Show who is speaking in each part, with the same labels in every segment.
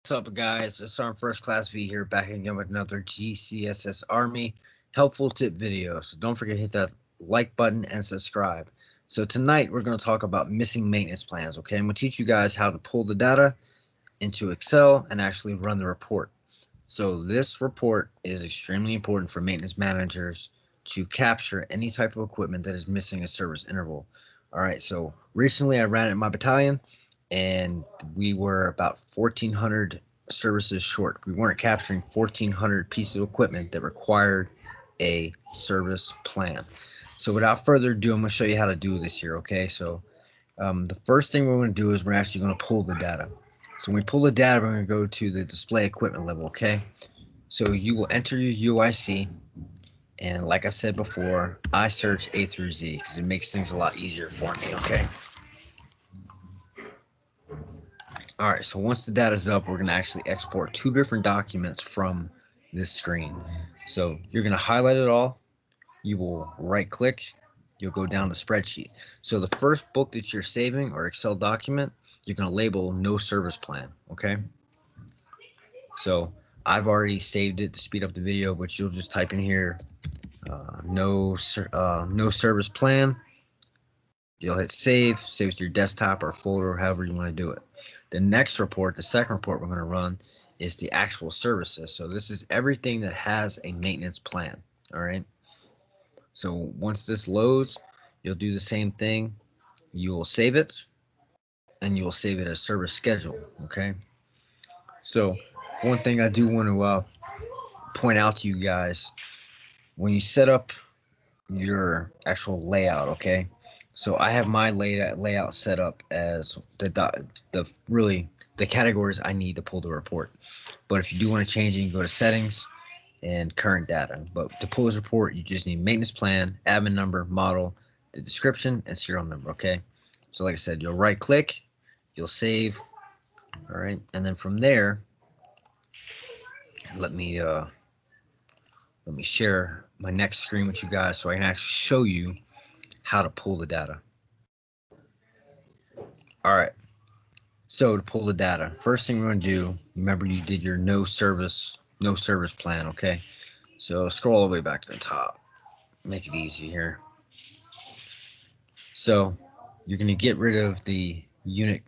Speaker 1: What's up, guys? It's our First Class V here, back again with another gcss-army helpful tip video. So don't forget to hit that like button and subscribe. So tonight we're going to talk about missing maintenance plans. Okay, I'm going to teach you guys how to pull the data into Excel and actually run the report. So this report is extremely important for maintenance managers to capture any type of equipment that is missing a service interval. All right, so recently I ran it in my battalion, and we were about 1,400 services short. We weren't capturing 1,400 pieces of equipment that required a service plan. So without further ado, I'm going to show you how to do this here. Okay, so the first thing we're going to do is we're actually going to pull the data. So when we pull the data, we're going to go to the display equipment level. Okay, so you will enter your UIC, and like I said before, I search A through Z because it makes things a lot easier for me. Okay. All right, so once the data is up, we're going to actually export two different documents from this screen. So you're going to highlight it all. You will right click. You'll go down to spreadsheet. So the first book that you're saving or Excel document, you're going to label no service plan. Okay. So I've already saved it to speed up the video, but you'll just type in here no service plan. You'll hit save it to your desktop or folder, or however you want to do it. The next report, the second report we're going to run, is the actual services. So this is everything that has a maintenance plan. All right. So once this loads, you'll do the same thing. You will save it, and you will save it as service schedule. Okay. So one thing I do want to point out to you guys, when you set up your actual layout, okay, so I have my layout set up as the categories I need to pull the report. But if you do want to change it, you can go to settings and current data. But to pull this report, you just need maintenance plan, admin number, model, the description, and serial number. Okay, so like I said, you'll right click, you'll save. All right, and then from there, let me share my next screen with you guys so I can actually show you how to pull the data. All right, so to pull the data, first thing we're going to do, remember you did your no service plan. Okay, so scroll all the way back to the top, make it easy here. So you're going to get rid of the unit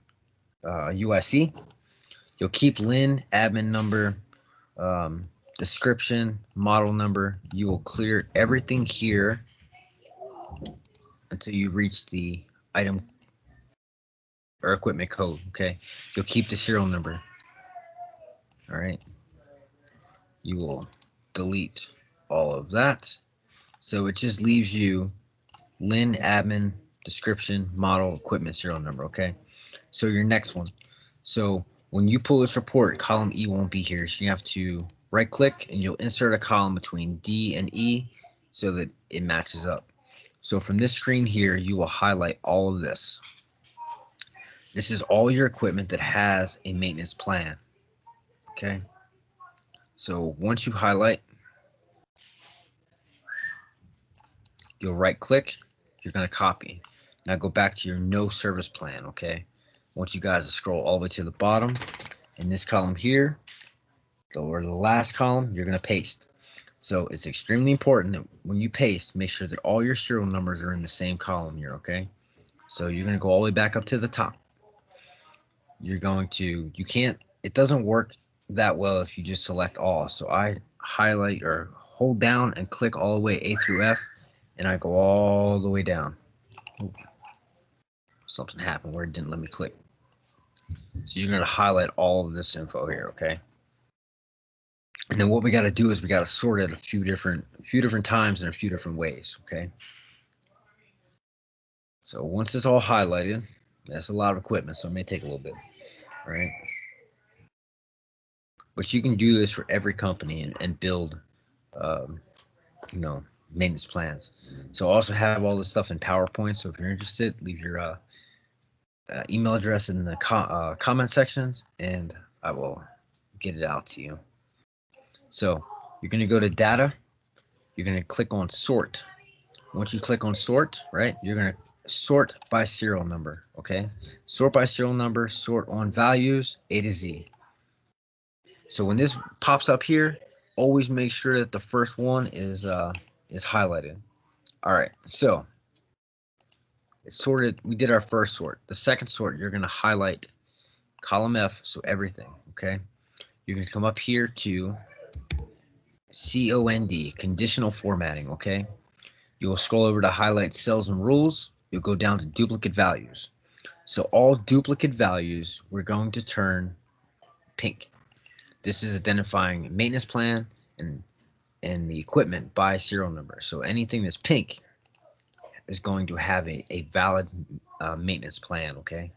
Speaker 1: UIC. You'll keep LIN, admin number, description, model number. You will clear everything here until you reach the item or equipment code. Okay, you'll keep the serial number. All right, you will delete all of that, so it just leaves you LIN, admin, description, model, equipment, serial number. Okay, so your next one, so when you pull this report, column E won't be here, so you have to right click and you'll insert a column between D and E so that it matches up. So from this screen here, you will highlight all of this. This is all your equipment that has a maintenance plan. Okay, so once you highlight, you'll right click, you're going to copy. Now go back to your no service plan. Okay, once you guys scroll all the way to the bottom, in this column here, or the last column, you're going to paste. So it's extremely important that when you paste, make sure that all your serial numbers are in the same column here. Okay, so you're going to go all the way back up to the top. You're going to, it doesn't work that well if you just select all. So I highlight or hold down and click all the way A through F, and I go all the way down. Ooh, something happened where it didn't let me click. So you're going to highlight all of this info here. Okay, and then what we got to do is we got to sort it a few different times in a few different ways. Okay, so once it's all highlighted, that's a lot of equipment, so it may take a little bit. All right, but you can do this for every company and build maintenance plans. So I also have all this stuff in PowerPoint, so if you're interested, leave your email address in the comment sections and I will get it out to you. So you're going to go to data, you're going to click on sort. Once you click on sort, right, you're going to sort by serial number. Okay, sort by serial number, sort on values A to Z. So when this pops up here, always make sure that the first one is highlighted. All right, so it's sorted. We did our first sort. The second sort, you're going to highlight column F, so everything. Okay, you're going to come up here to COND, conditional formatting. Okay, you will scroll over to highlight cells and rules. You'll go down to duplicate values. So all duplicate values we're going to turn pink. This is identifying maintenance plan and the equipment by serial number. So anything that's pink is going to have a valid maintenance plan. Okay,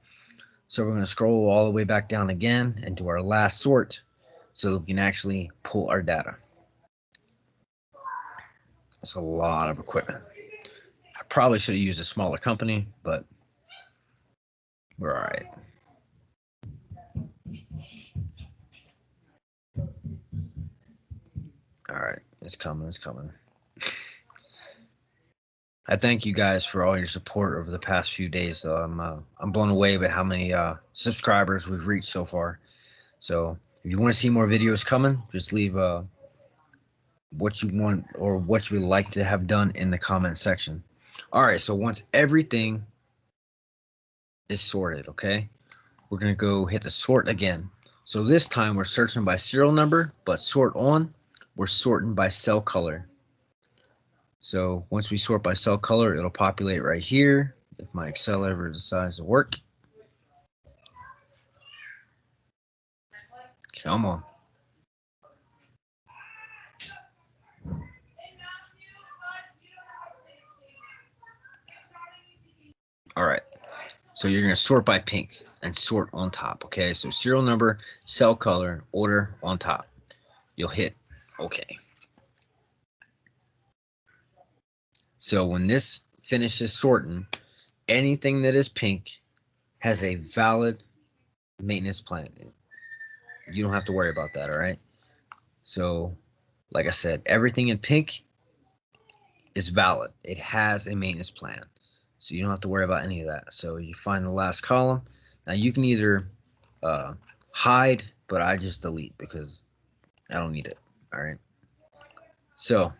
Speaker 1: so we're going to scroll all the way back down again and do our last sort so that we can actually pull our data. That's a lot of equipment. I probably should have used a smaller company, but we're all right. All right, it's coming. It's coming. I thank you guys for all your support over the past few days. I'm blown away by how many subscribers we've reached so far. So if you want to see more videos coming, just leave what you want or what you would like to have done in the comment section. All right, so once everything is sorted, okay, we're gonna go hit the sort again. So this time we're searching by serial number, but sort on, we're sorting by cell color. So once we sort by cell color, it'll populate right here if my Excel ever decides to work. Come on. All right, so you're gonna sort by pink and sort on top. Okay, so serial number, cell color, order on top. You'll hit okay. So when this finishes sorting, anything that is pink has a valid maintenance plan. You don't have to worry about that. All right, so like I said, everything in pink is valid. It has a maintenance plan. So you don't have to worry about any of that. So you find the last column. Now you can either hide, but I just delete because I don't need it. All right. So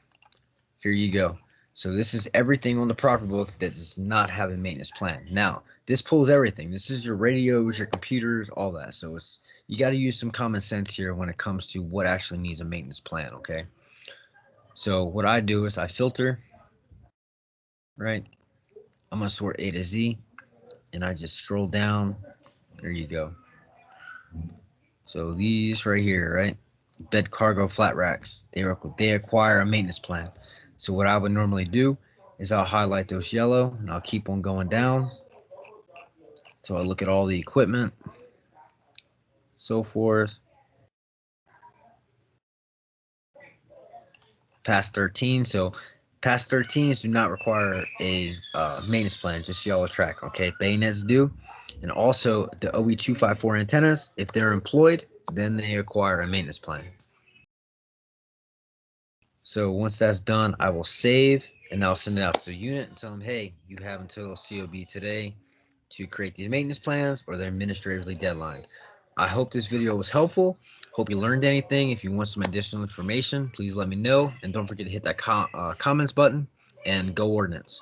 Speaker 1: here you go. So this is everything on the property book that does not have a maintenance plan. Now this pulls everything. This is your radios, your computers, all that. So it's you got to use some common sense here when it comes to what actually needs a maintenance plan. Okay. So what I do is I filter. Right. I'm gonna sort A to Z, and I just scroll down. There you go. So these right here, right? Bed cargo flat racks, they acquire a maintenance plan. So what I would normally do is I'll highlight those yellow and I'll keep on going down. So I look at all the equipment, so forth. Past 13. So past 13s do not require a maintenance plan, just yellow track. Okay, bayonets do. And also the OE254 antennas, if they're employed, then they acquire a maintenance plan. So once that's done, I will save and I'll send it out to the unit and tell them, hey, you have until COB today to create these maintenance plans or they're administratively deadlined. I hope this video was helpful. Hope you learned anything. If you want some additional information, please let me know. And don't forget to hit that comments button and go Ordnance.